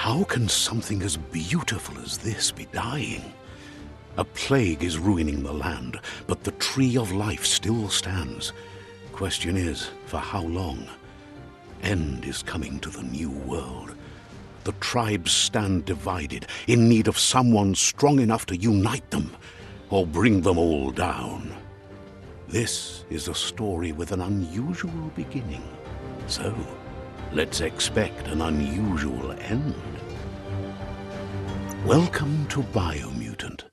How can something as beautiful as this be dying? A plague is ruining the land, but the tree of life still stands. Question is, for how long? End is coming to the new world. The tribes stand divided, in need of someone strong enough to unite them, or bring them all down. This is a story with an unusual beginning. So, let's expect an unusual end. Welcome to Biomutant.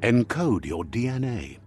Encode your DNA.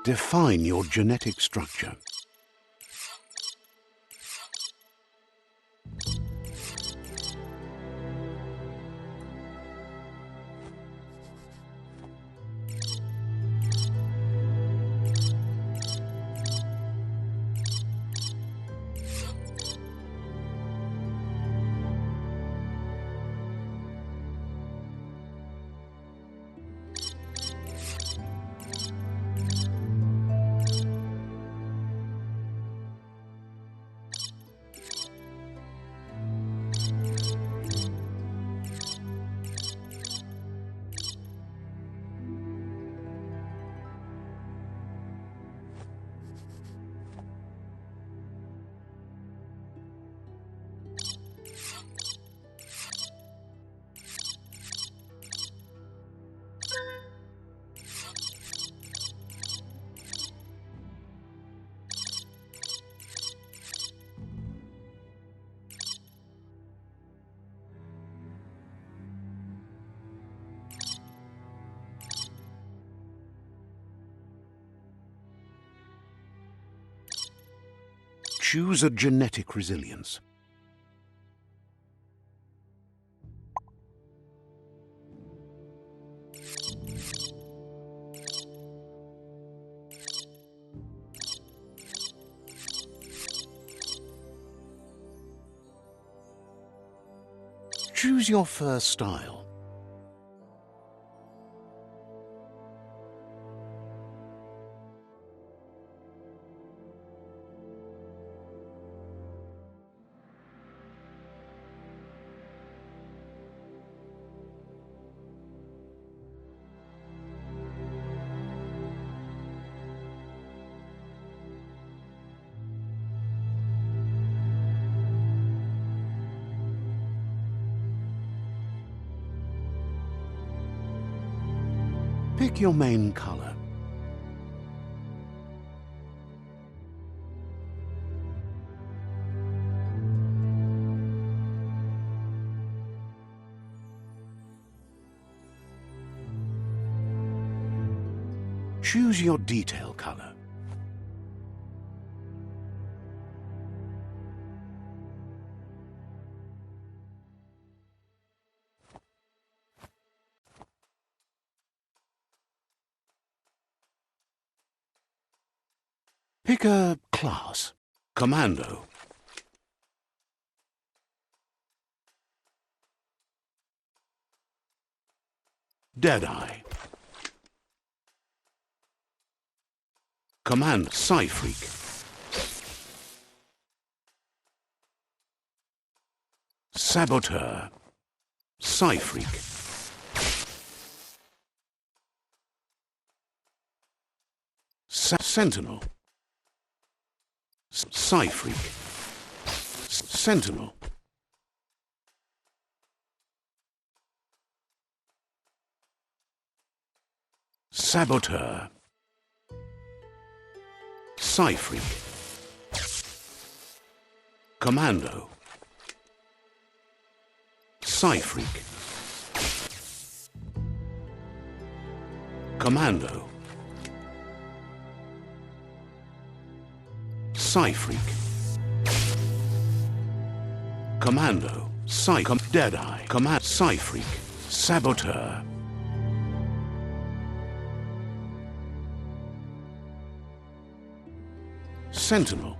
Define your genetic structure. Choose a genetic resilience. Choose your fur style. Pick your main color. Choose your detail color. Pick a class. Commando. Deadeye. Command Psy-Freak. Saboteur. Psy-Freak. Sentinel. Psy-Freak. Sentinel. Saboteur. Psy-Freak. Commando. Psy-Freak. Commando. Psy-Freak. Commando. Deadeye. Command. Psy-Freak. Saboteur. Sentinel.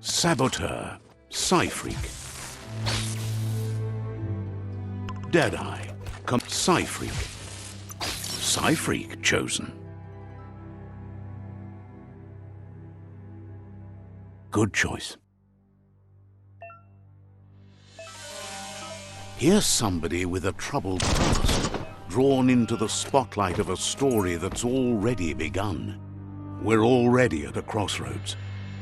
Saboteur. Psy-Freak. Deadeye. Psy-Freak. Psy-Freak chosen. Good choice. Here's somebody with a troubled past, drawn into the spotlight of a story that's already begun. We're already at a crossroads.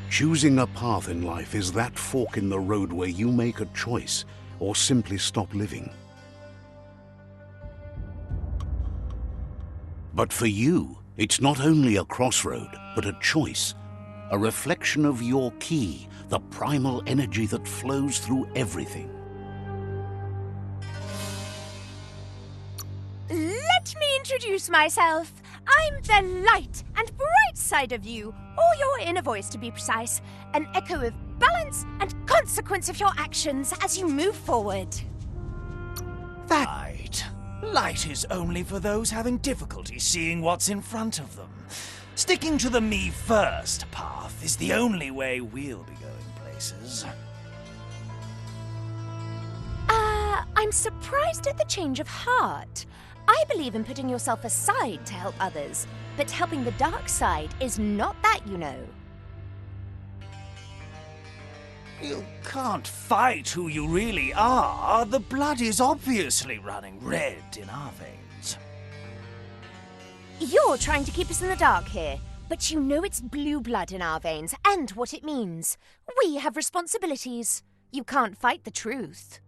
Choosing a path in life is that fork in the road where you make a choice or simply stop living. But for you, it's not only a crossroad, but a choice. A reflection of your key, the primal energy that flows through everything. Let me introduce myself. I'm the light and bright side of you, or your inner voice to be precise, an echo of balance and consequence of your actions as you move forward. Right. Light is only for those having difficulty seeing what's in front of them. Sticking to the me first path is the only way we'll be going places. I'm surprised at the change of heart. I believe in putting yourself aside to help others, but helping the dark side is not that, you know. You can't fight who you really are. The blood is obviously running red in our veins. You're trying to keep us in the dark here, but you know it's blue blood in our veins and what it means. We have responsibilities. You can't fight the truth.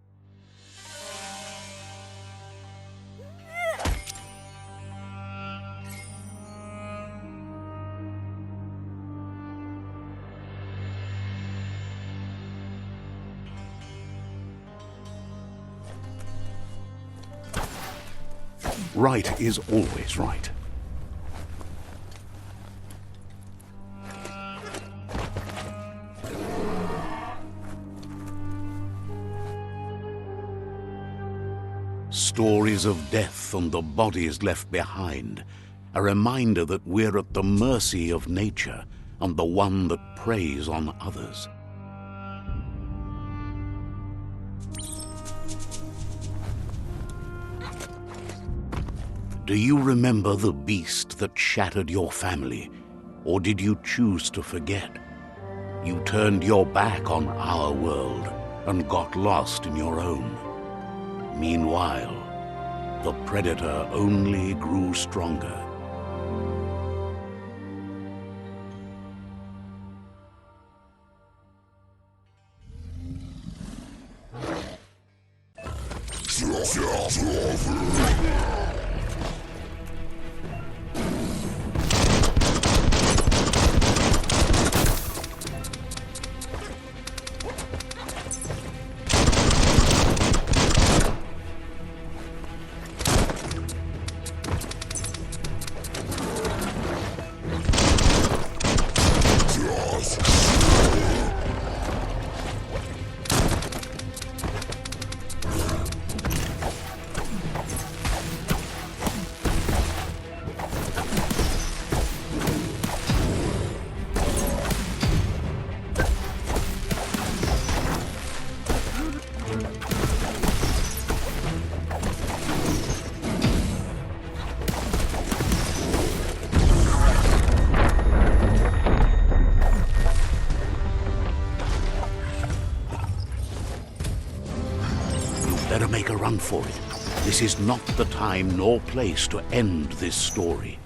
Right is always right. Stories of death and the bodies left behind. A reminder that we're at the mercy of nature and the one that preys on others. Do you remember the beast that shattered your family, or did you choose to forget? You turned your back on our world and got lost in your own. Meanwhile, the predator only grew stronger. Better make a run for it. This is not the time nor place to end this story.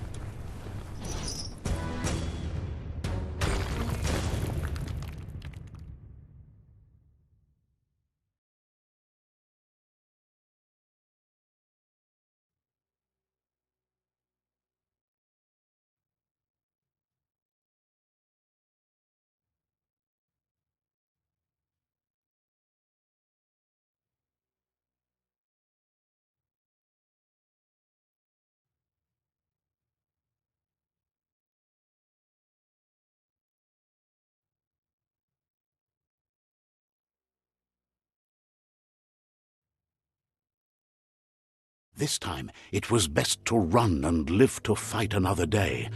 This time, it was best to run and live to fight another day.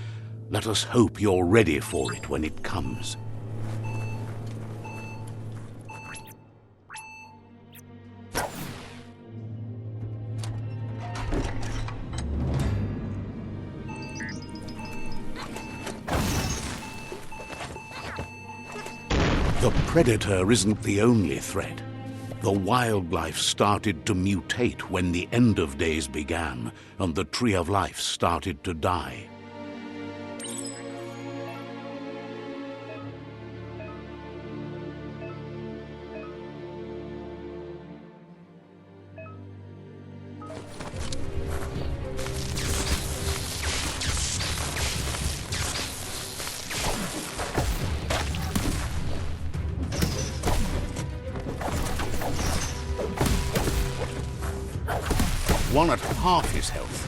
Let us hope you're ready for it when it comes. The predator isn't the only threat. The wildlife started to mutate when the end of days began, and the tree of life started to die. One at half his health.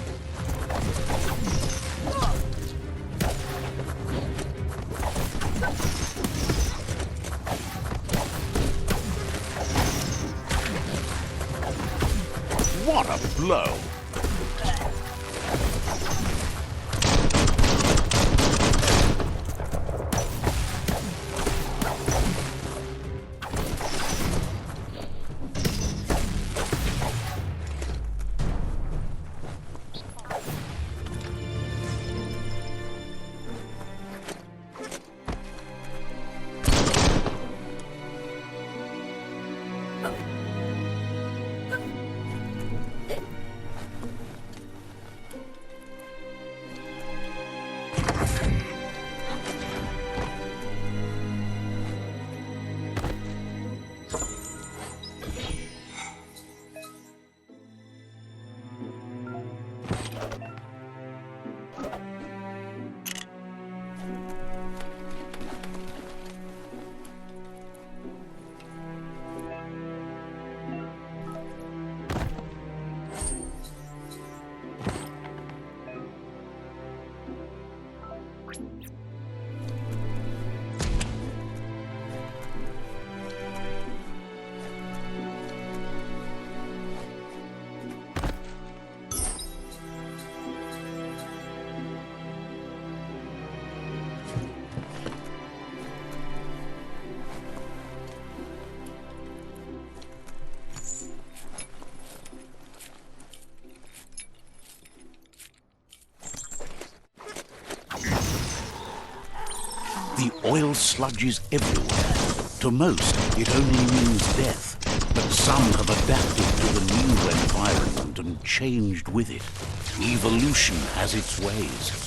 What a blow! The oil sludge is everywhere. To most, it only means death. But some have adapted to the new environment and changed with it. Evolution has its ways.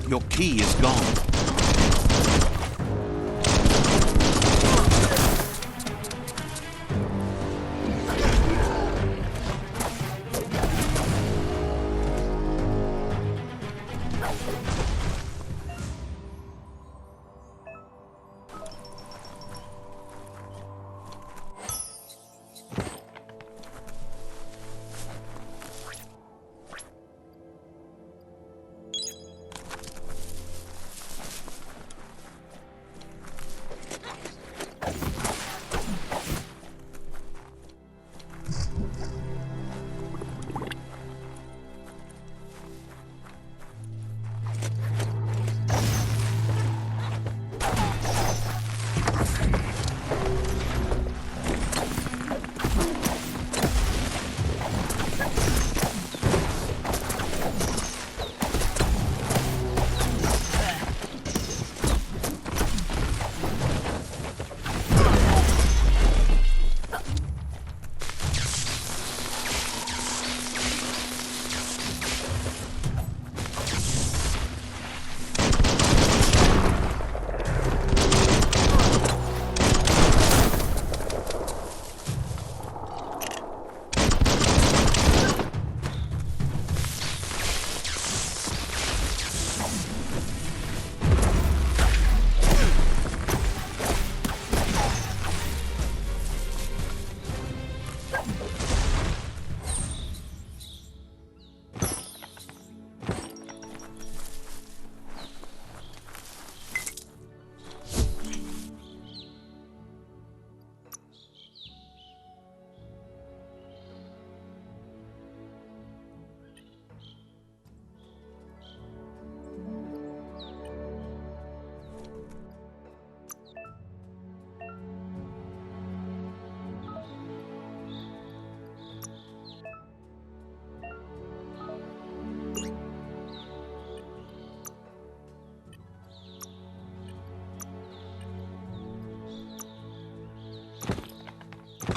Your key is gone.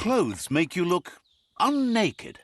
Clothes make you look unnaked.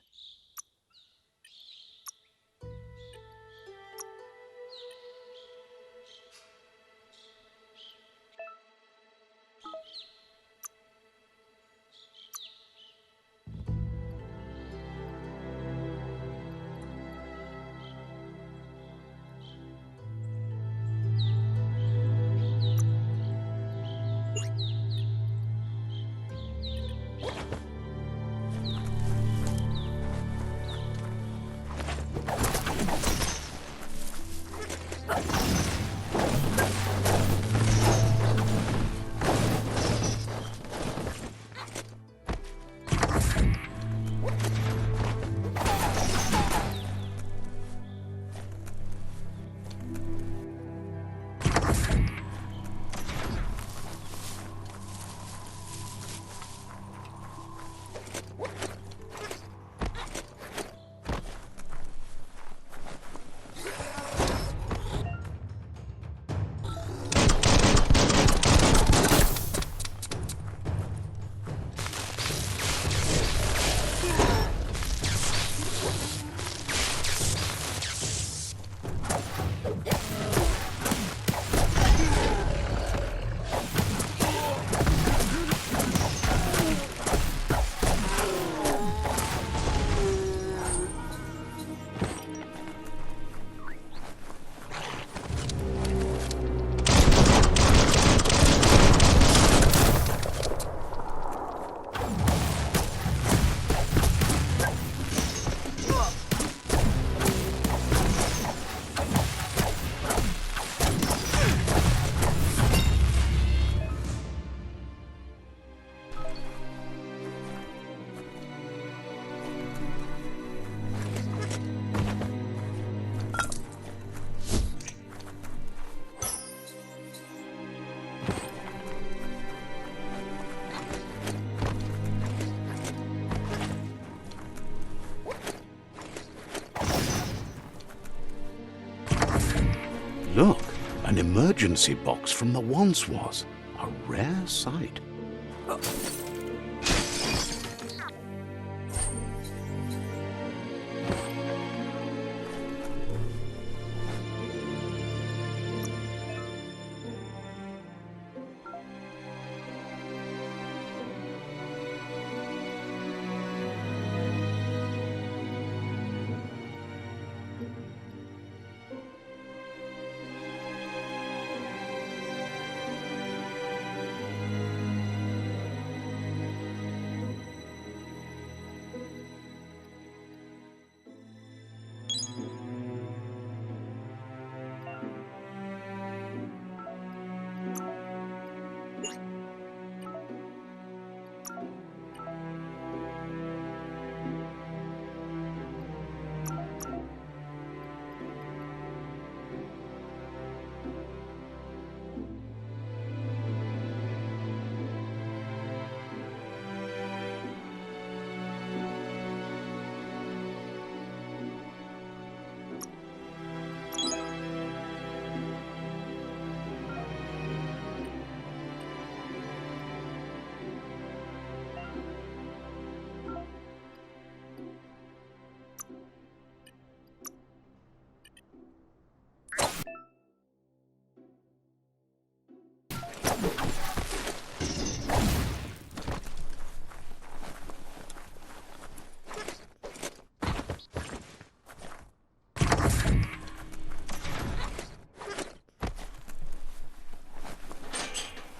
emergency box from the once was. A rare sight.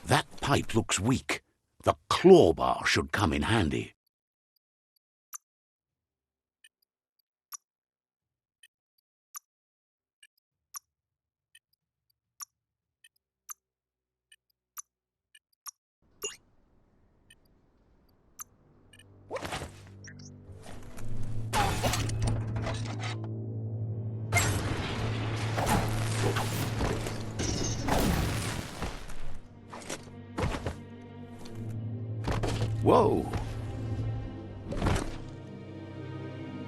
That pipe looks weak. The claw bar should come in handy. Whoa!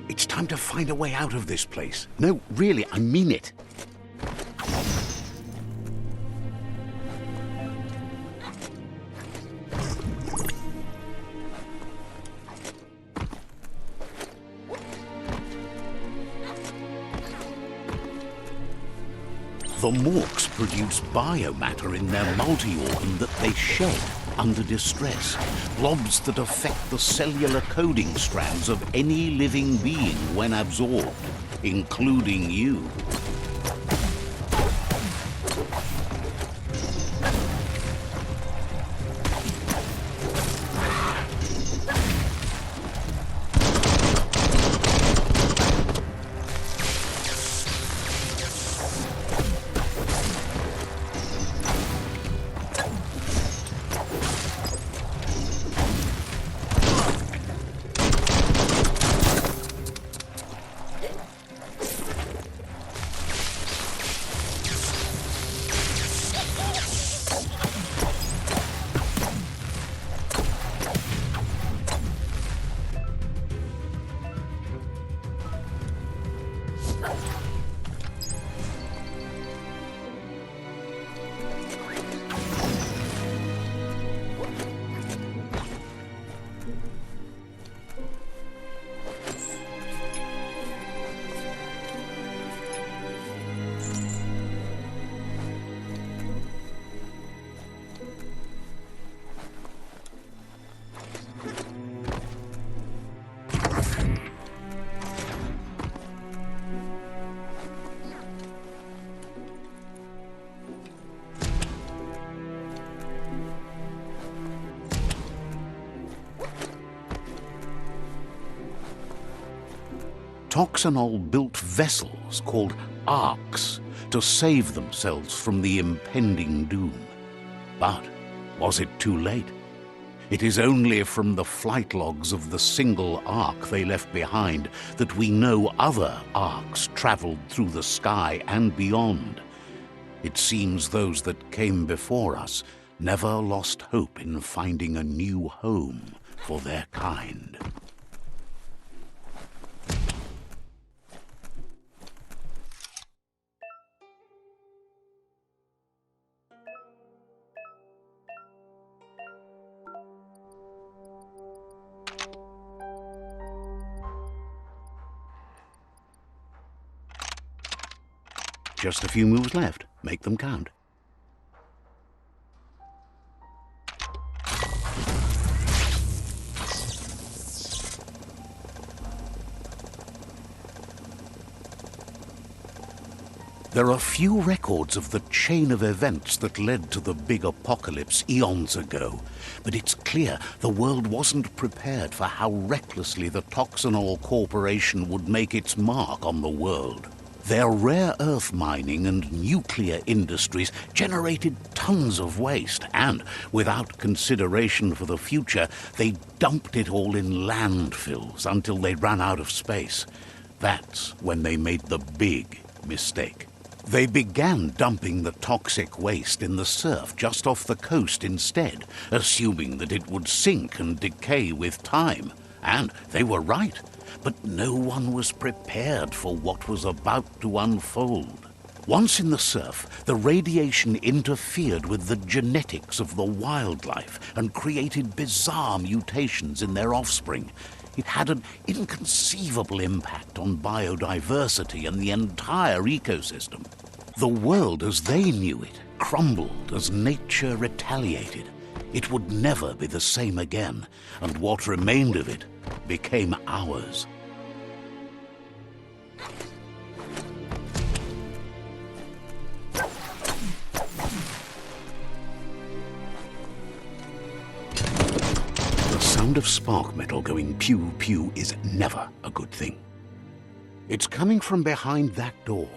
It's time to find a way out of this place. No, really, I mean it. The morks produce biomatter in their multi-organ that they shed under distress, blobs that affect the cellular coding strands of any living being when absorbed, including you. Toxanol built vessels called arks to save themselves from the impending doom. But was it too late? It is only from the flight logs of the single ark they left behind that we know other arks traveled through the sky and beyond. It seems those that came before us never lost hope in finding a new home for their kind. Just a few moves left. Make them count. There are few records of the chain of events that led to the big apocalypse eons ago, but it's clear the world wasn't prepared for how recklessly the Toxanol Corporation would make its mark on the world. Their rare earth mining and nuclear industries generated tons of waste, and, without consideration for the future, they dumped it all in landfills until they ran out of space. That's when they made the big mistake. They began dumping the toxic waste in the surf just off the coast instead, assuming that it would sink and decay with time. And they were right. But no one was prepared for what was about to unfold. Once in the surf, the radiation interfered with the genetics of the wildlife and created bizarre mutations in their offspring. It had an inconceivable impact on biodiversity and the entire ecosystem. The world as they knew it crumbled as nature retaliated. It would never be the same again, and what remained of it became ours. The sound of spark metal going pew-pew is never a good thing. It's coming from behind that door.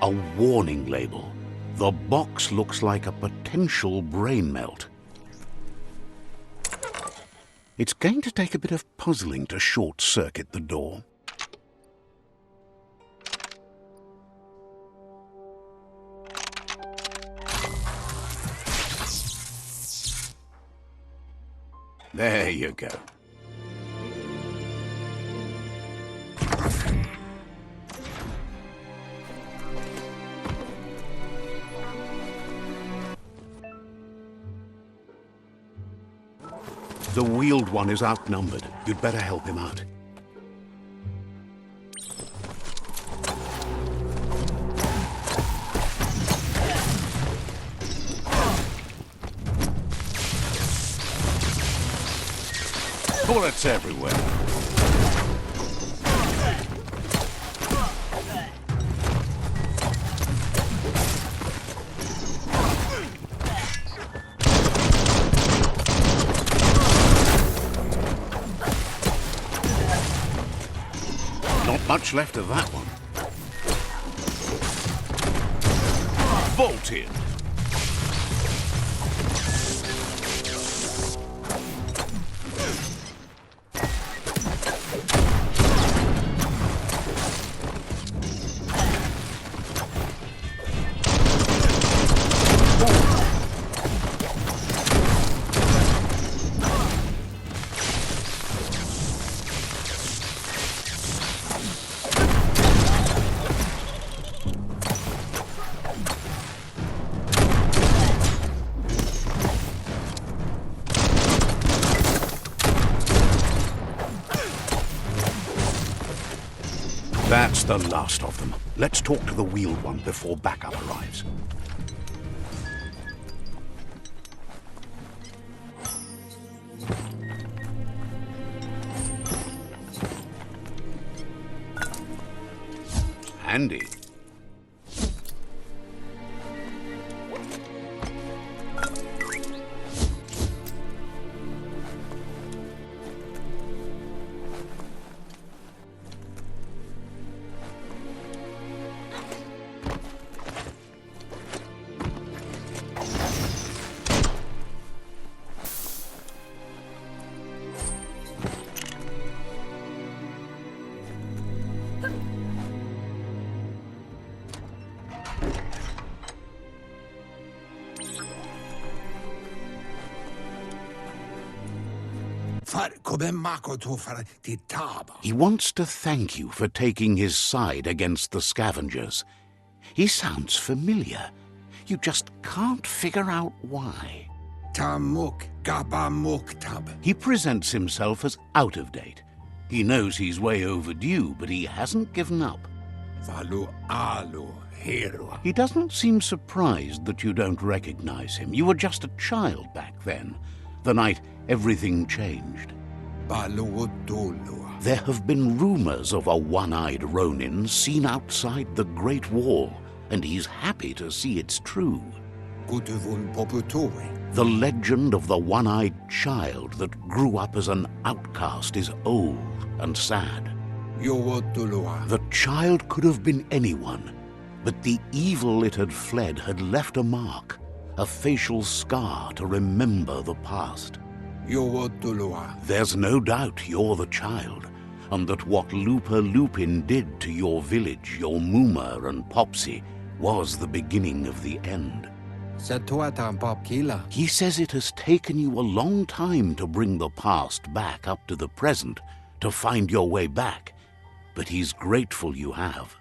A warning label. The box looks like a potential brain melt. It's going to take a bit of puzzling to short-circuit the door. There you go. The wheeled one is outnumbered. You'd better help him out. Bullets everywhere. Not much left of that one. Bolt in. That's the last of them. Let's talk to the wheeled one before backup arrives. Handy. He wants to thank you for taking his side against the scavengers. He sounds familiar. You just can't figure out why. He presents himself as out of date. He knows he's way overdue, but he hasn't given up. Valu alu hero. He doesn't seem surprised that you don't recognize him. You were just a child back then, the night everything changed. Balu dulu. There have been rumors of a one-eyed Ronin seen outside the Great Wall, and he's happy to see it's true. Guduvun poputuri. The legend of the one-eyed child that grew up as an outcast is old and sad. Yowotulua. The child could have been anyone, but the evil it had fled had left a mark, a facial scar to remember the past. Yowotulua. There's no doubt you're the child, and that what Lupa Lupin did to your village, your Muma and Popsy, was the beginning of the end. Satuatan popkila. He says it has taken you a long time to bring the past back up to the present, to find your way back, but he's grateful you have.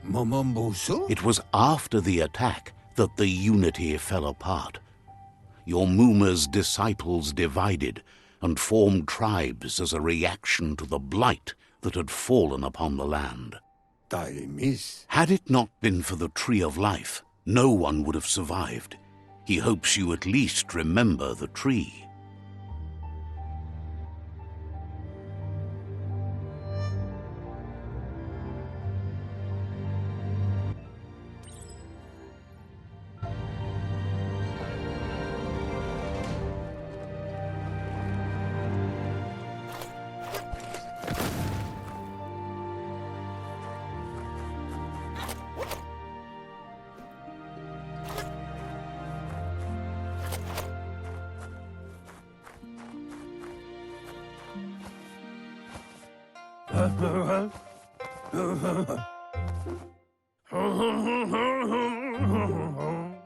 Momombusu? It was after the attack that the unity fell apart. Your Muma's disciples divided and formed tribes as a reaction to the blight that had fallen upon the land. Taimis. Had it not been for the Tree of Life, no one would have survived. He hopes you at least remember the tree.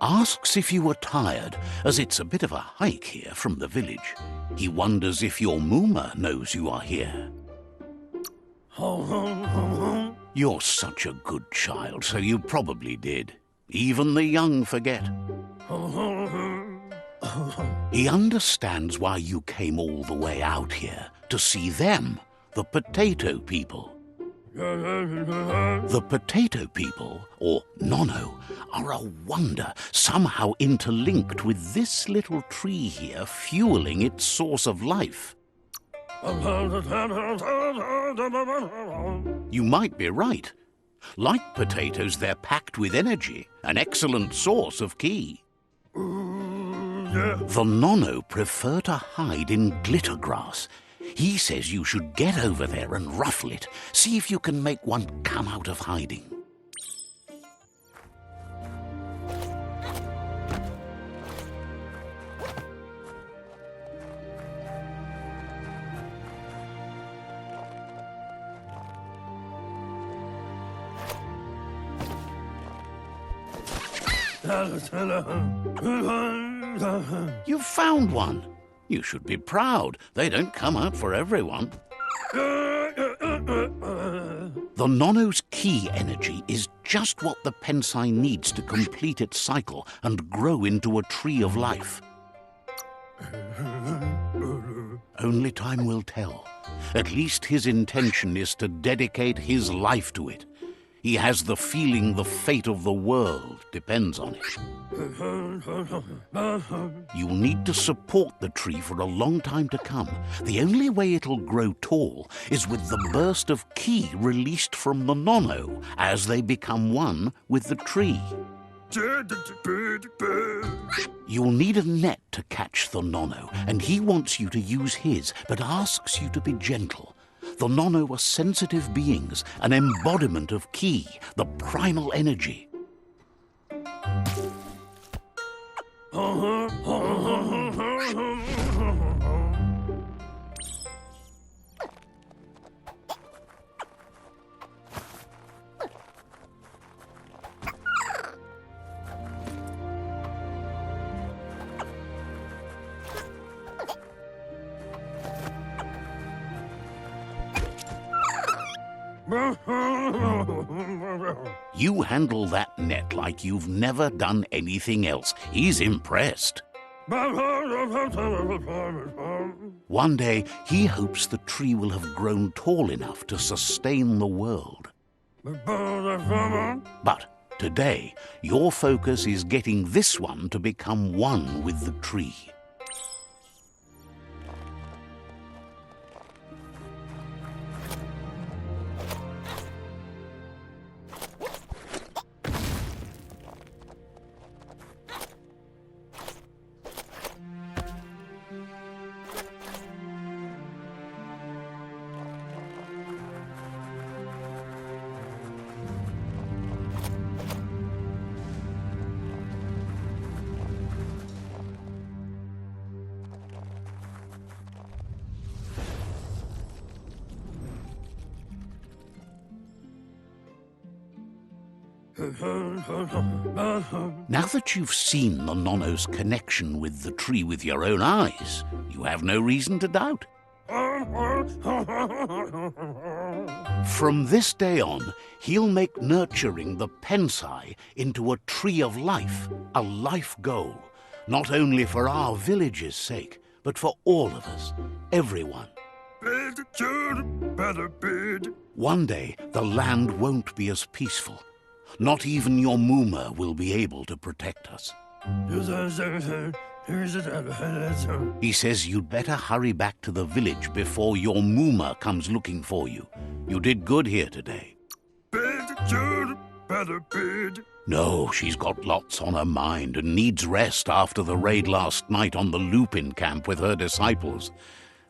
Asks if you were tired, as it's a bit of a hike here from the village. He wonders if your Muma knows you are here. You're such a good child, so you probably did. Even the young forget. He understands why you came all the way out here, to see them, the potato people. The potato people, or Nono, are a wonder, somehow interlinked with this little tree here, fueling its source of life. You might be right. Like potatoes, they're packed with energy, an excellent source of ki. The Nono prefer to hide in glitter grass. He says you should get over there and ruffle it. See if you can make one come out of hiding. You've found one. You should be proud. They don't come out for everyone. The Nono's ki energy is just what the Pensai needs to complete its cycle and grow into a tree of life. Only time will tell. At least his intention is to dedicate his life to it. He has the feeling the fate of the world depends on it. You'll need to support the tree for a long time to come. The only way it'll grow tall is with the burst of ki released from the Nono as they become one with the tree. You'll need a net to catch the Nono, and he wants you to use his, but asks you to be gentle. The Nono are sensitive beings, an embodiment of ki, the primal energy. You handle that net like you've never done anything else. He's impressed. One day, he hopes the tree will have grown tall enough to sustain the world. But today, your focus is getting this one to become one with the tree. Now that you've seen the Nono's connection with the tree with your own eyes, you have no reason to doubt. From this day on, he'll make nurturing the Pensai into a tree of life, a life goal, not only for our village's sake, but for all of us, everyone. One day, the land won't be as peaceful. Not even your Mooma will be able to protect us. He says you'd better hurry back to the village before your Mooma comes looking for you. You did good here today. No, she's got lots on her mind and needs rest after the raid last night on the Lupin camp with her disciples.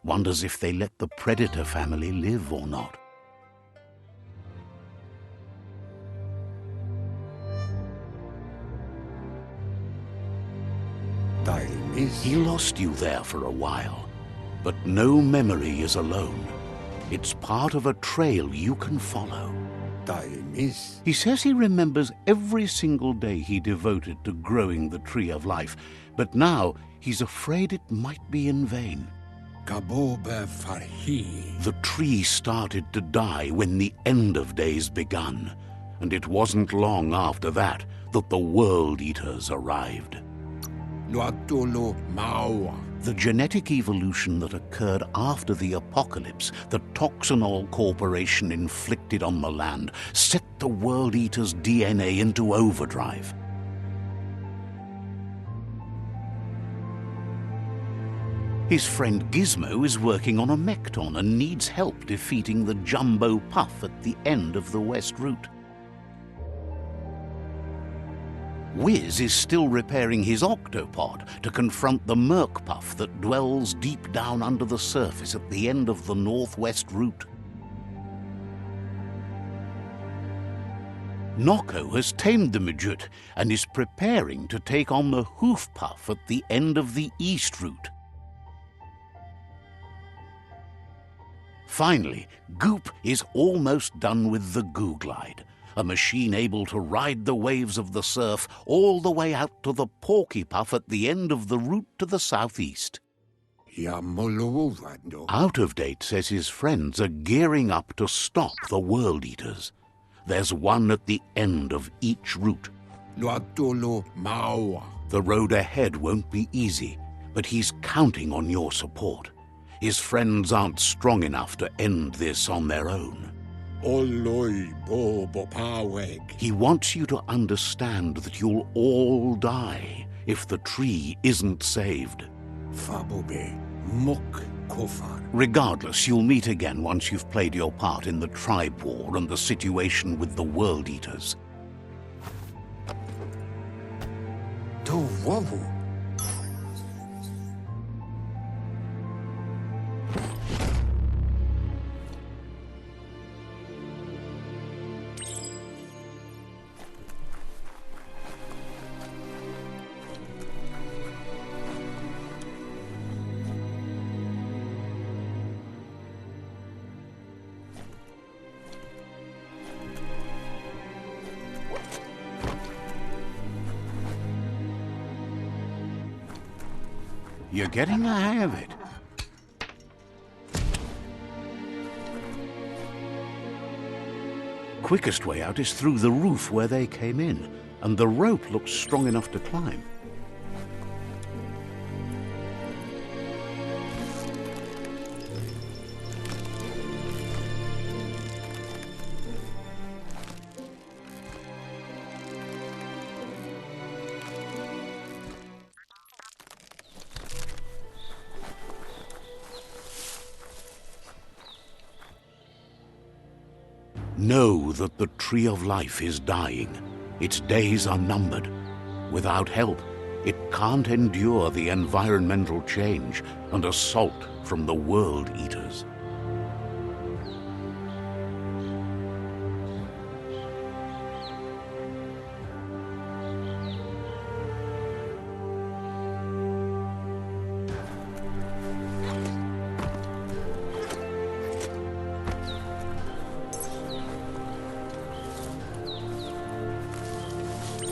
Wonders if they let the Predator family live or not. He lost you there for a while, but no memory is alone. It's part of a trail you can follow. He says he remembers every single day he devoted to growing the Tree of Life, but now he's afraid it might be in vain. The tree started to die when the end of days begun, and it wasn't long after that that the World Eaters arrived. The genetic evolution that occurred after the apocalypse that Toxanol Corporation inflicted on the land set the World Eater's DNA into overdrive. His friend Gizmo is working on a Mekton and needs help defeating the Jumbo Puff at the end of the West Route. Wiz is still repairing his octopod to confront the Merc Puff that dwells deep down under the surface at the end of the Northwest Route. Noko has tamed the Midget and is preparing to take on the Hoof Puff at the end of the East Route. Finally, Goop is almost done with the Goo Glide, a machine able to ride the waves of the surf all the way out to the Porky Puff at the end of the route to the southeast. Out of Date says his friends are gearing up to stop the World Eaters. There's one at the end of each route. The road ahead won't be easy, but he's counting on your support. His friends aren't strong enough to end this on their own. He wants you to understand that you'll all die if the tree isn't saved. Regardless, you'll meet again once you've played your part in the tribe war and the situation with the World Eaters. You're getting the hang of it. Quickest way out is through the roof where they came in, and the rope looks strong enough to climb. Know that the Tree of Life is dying. Its days are numbered. Without help, it can't endure the environmental change and assault from the World Eaters.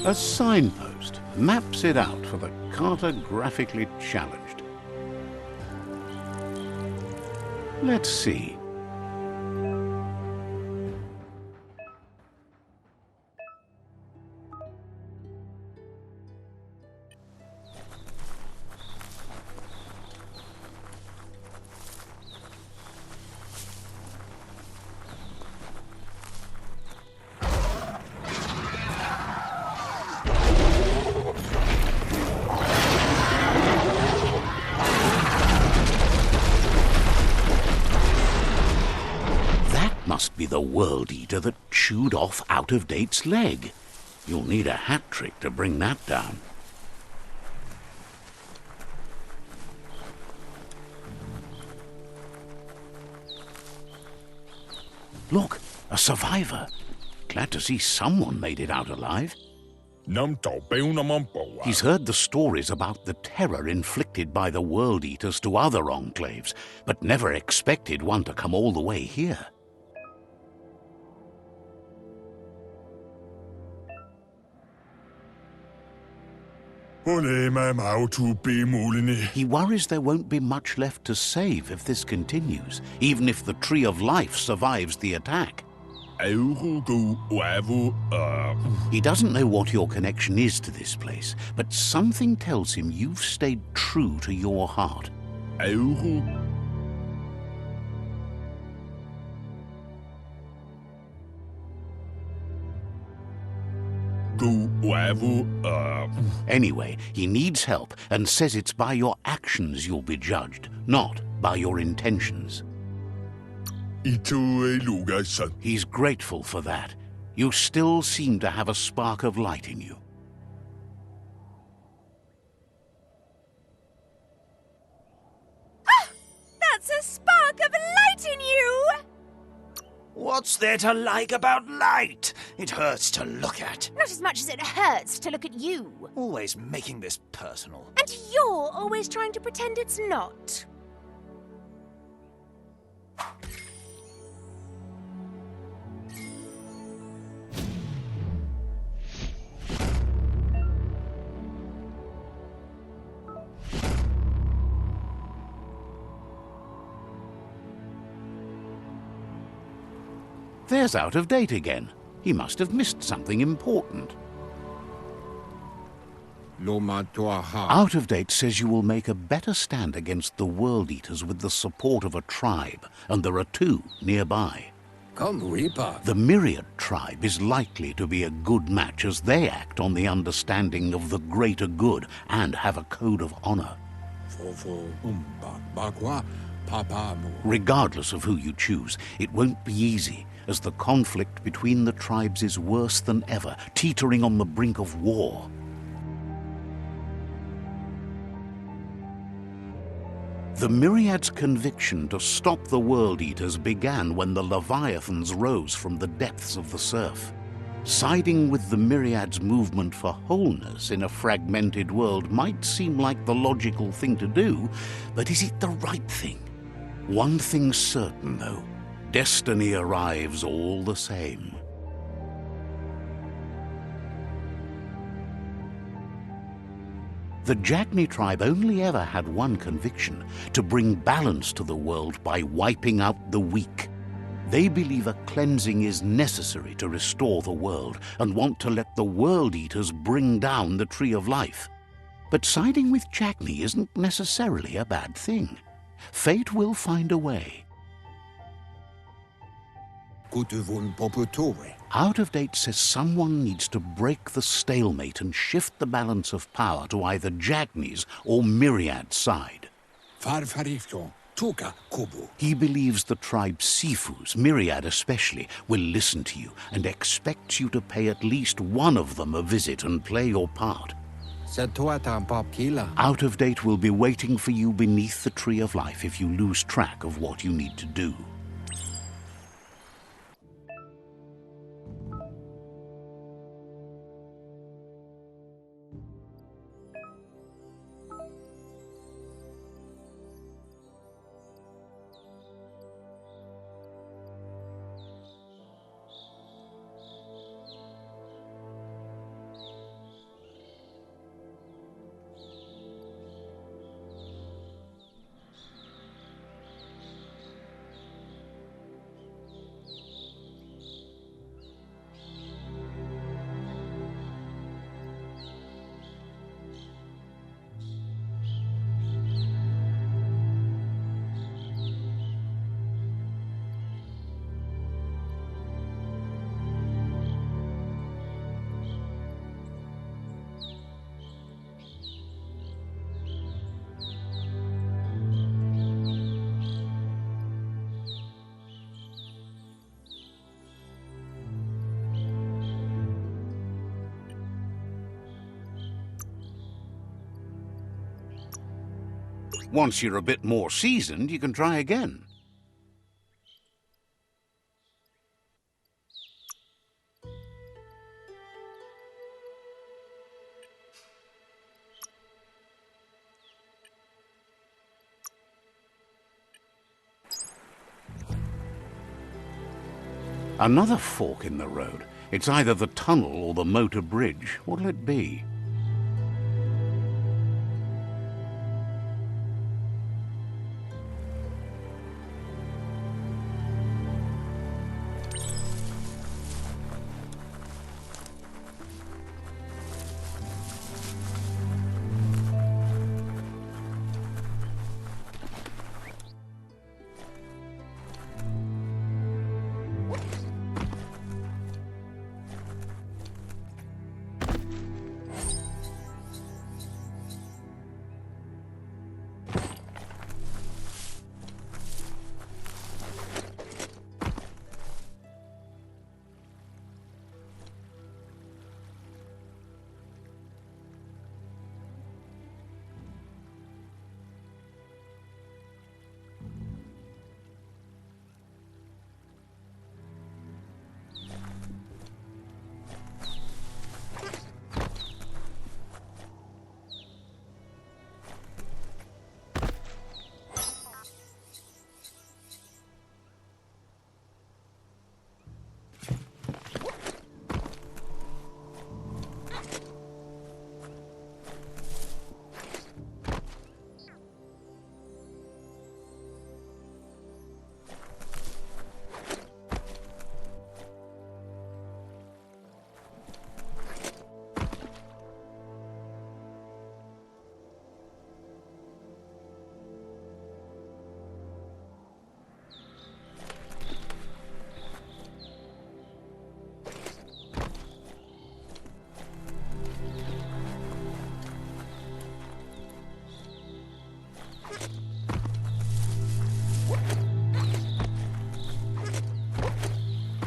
A signpost maps it out for the cartographically challenged. Let's see. Must be the World Eater that chewed off Out-of-Date's leg. You'll need a hat trick to bring that down. Look, a survivor. Glad to see someone made it out alive. He's heard the stories about the terror inflicted by the World Eaters to other enclaves, but never expected one to come all the way here. He worries there won't be much left to save if this continues, even if the Tree of Life survives the attack. He doesn't know what your connection is to this place, but something tells him you've stayed true to your heart. Anyway, he needs help and says it's by your actions you'll be judged, not by your intentions. He's grateful for that. You still seem to have a spark of light in you. Ah! That's a spark of light in you! What's there to like about light? It hurts to look at. Not as much as it hurts to look at you. Always making this personal. And you're always trying to pretend it's not. There's Out-of-Date again. He must have missed something important. Out-of-Date says you will make a better stand against the World Eaters with the support of a tribe, and there are two nearby. Come, Reaper. The Myriad tribe is likely to be a good match as they act on the understanding of the greater good and have a code of honor. Regardless of who you choose, it won't be easy, as the conflict between the tribes is worse than ever, teetering on the brink of war. The Myriad's conviction to stop the World Eaters began when the Leviathans rose from the depths of the surf. Siding with the Myriad's movement for wholeness in a fragmented world might seem like the logical thing to do, but is it the right thing? One thing's certain, though. Destiny arrives all the same. The Jagni tribe only ever had one conviction: to bring balance to the world by wiping out the weak. They believe a cleansing is necessary to restore the world and want to let the World Eaters bring down the Tree of Life. But siding with Jagni isn't necessarily a bad thing. Fate will find a way. Out-of-Date says someone needs to break the stalemate and shift the balance of power to either Jagni's or Myriad's side. Tuka kubu. He believes the tribe Sifus, Myriad especially, will listen to you and expects you to pay at least one of them a visit and play your part. Satuatan popkila. Out of Date will be waiting for you beneath the Tree of Life if you lose track of what you need to do. Once you're a bit more seasoned, you can try again. Another fork in the road. It's either the tunnel or the motor bridge. What'll it be?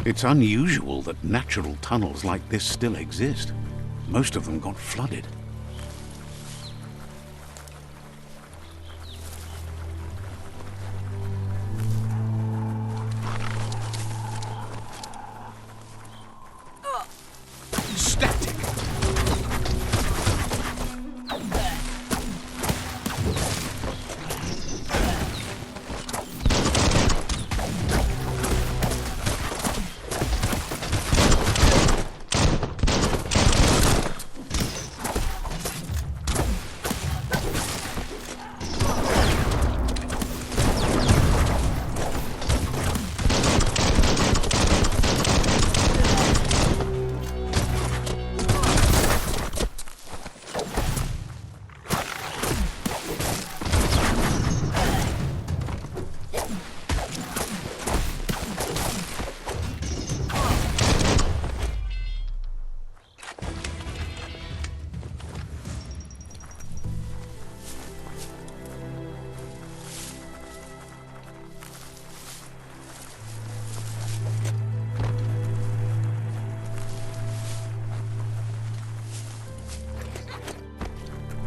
It's unusual that natural tunnels like this still exist. Most of them got flooded. Static!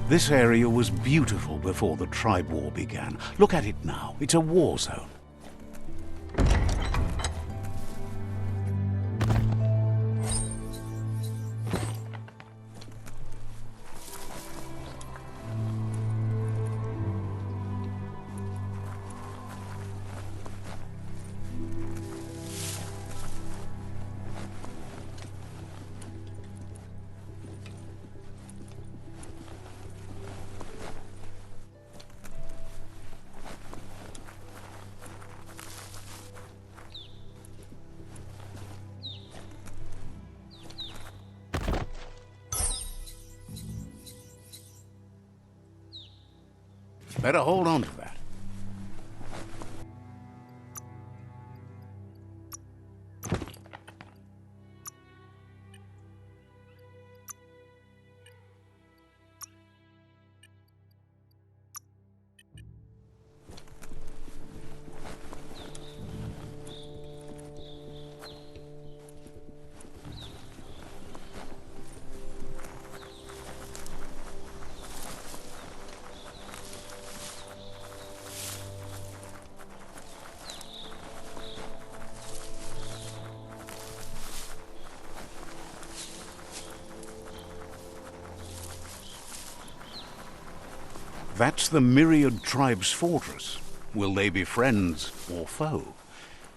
This area was beautiful before the tribe war began. Look at it now. It's a war zone. Better hold on to that. That's the Myriad Tribe's fortress. Will they be friends or foe?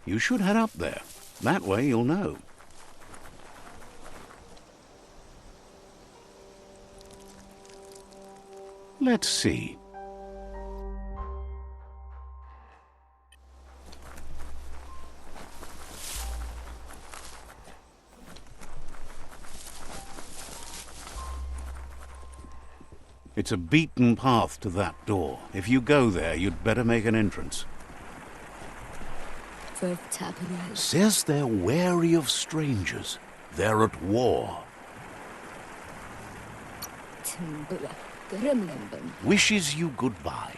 You should head up there. That way you'll know. Let's see. It's a beaten path to that door. If you go there, you'd better make an entrance. Says they're wary of strangers. They're at war. Wishes you goodbye.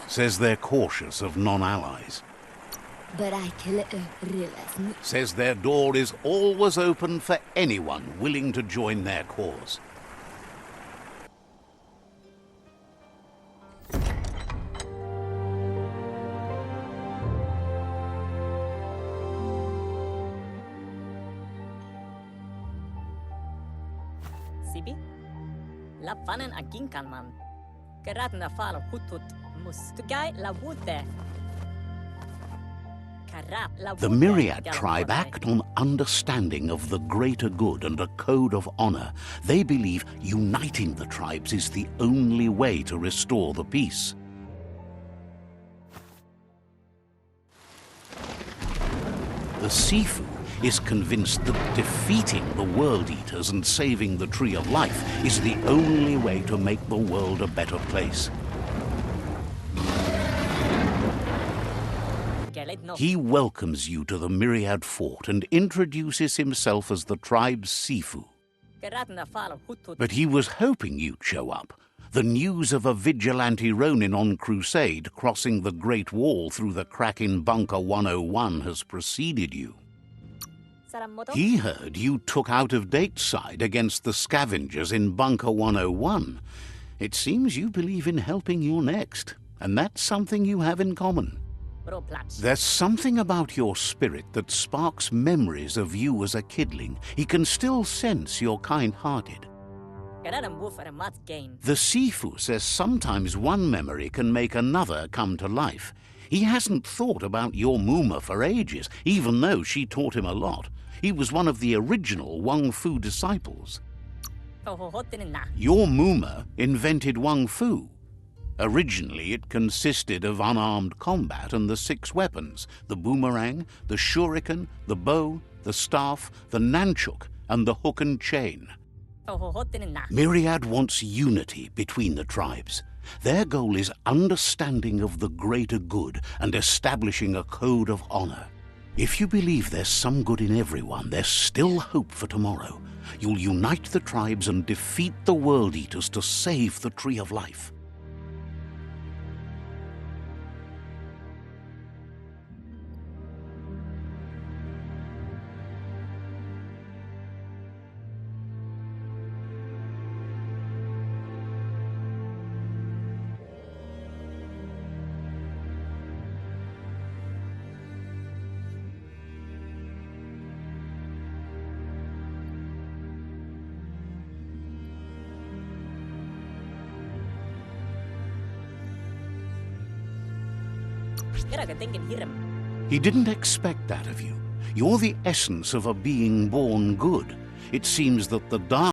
Says they're cautious of non-allies. Says their door is always open for anyone willing to join their cause. Sibi? Lapanen aginkanman. Geratna fal hutut mustugai la wute. The Myriad tribe act on understanding of the greater good and a code of honor. They believe uniting the tribes is the only way to restore the peace. The Sifu is convinced that defeating the World Eaters and saving the Tree of Life is the only way to make the world a better place. He welcomes you to the Myriad Fort and introduces himself as the tribe's Sifu. But he was hoping you'd show up. The news of a vigilante Ronin on crusade crossing the Great Wall through the crack in Bunker 101 has preceded you. He heard you took out-of-date side against the scavengers in Bunker 101. It seems you believe in helping your next, and that's something you have in common. There's something about your spirit that sparks memories of you as a kidling. He can still sense you're kind-hearted. The Sifu says sometimes one memory can make another come to life. He hasn't thought about your Muma for ages, even though she taught him a lot. He was one of the original Wung Fu disciples. Your Muma invented Wung Fu. Originally, it consisted of unarmed combat and the 6 weapons: the boomerang, the shuriken, the bow, the staff, the nunchuk, and the hook and chain. Myriad wants unity between the tribes. Their goal is understanding of the greater good and establishing a code of honor. If you believe there's some good in everyone, there's still hope for tomorrow. You'll unite the tribes and defeat the World Eaters to save the Tree of Life. Kiraga thinking hiram. He didn't expect that of you. You're the essence of a being born good. It seems that the dark